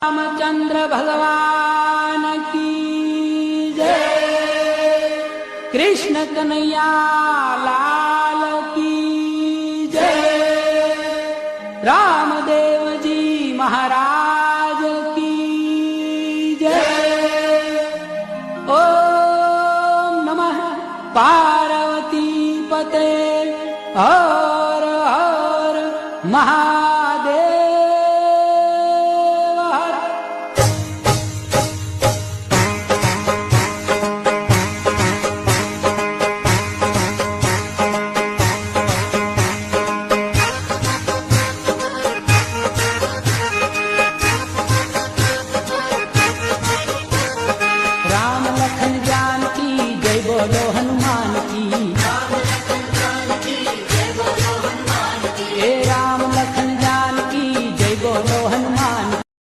रामचंद्र भगवान की जय। कृष्ण कन्हैया लाल की जय। रामदेव जी महाराज की जय। ओम नमः पार्वती पते।